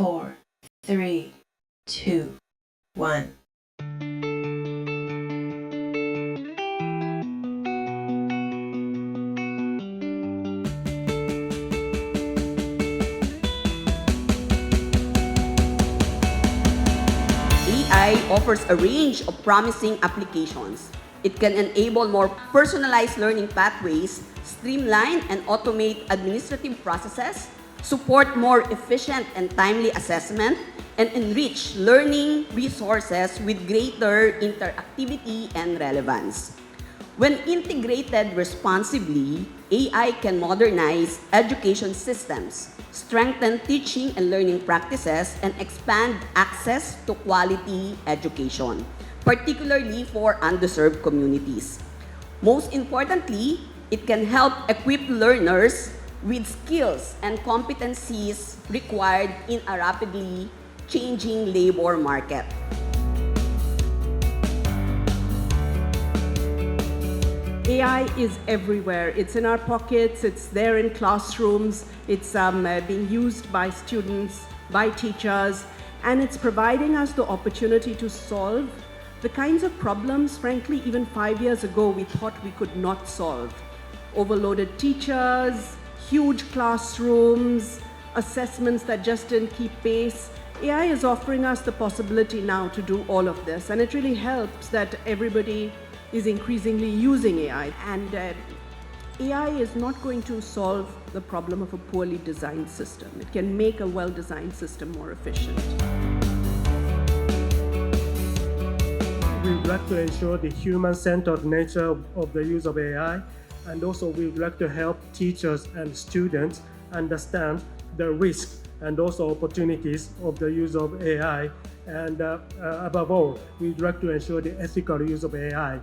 4, 3, 2, 1. AI offers a range of promising applications. It can enable more personalized learning pathways, streamline and automate administrative processes, support more efficient and timely assessment, and enrich learning resources with greater interactivity and relevance. When integrated responsibly, AI can modernize education systems, strengthen teaching and learning practices, and expand access to quality education, particularly for underserved communities. Most importantly, it can help equip learners with skills and competencies required in a rapidly changing labor market. AI is everywhere. It's in our pockets, it's there in classrooms, it's being used by students, by teachers, and it's providing us the opportunity to solve the kinds of problems, frankly, even 5 years ago we thought we could not solve. Overloaded teachers, huge classrooms, assessments that just didn't keep pace. AI is offering us the possibility now to do all of this, and it really helps that everybody is increasingly using AI. And AI is not going to solve the problem of a poorly designed system. It can make a well-designed system more efficient. We would like to ensure the human-centered nature of the use of AI, and also we would like to help teachers and students understand the risks and also opportunities of the use of AI. And above all, we'd like to ensure the ethical use of AI.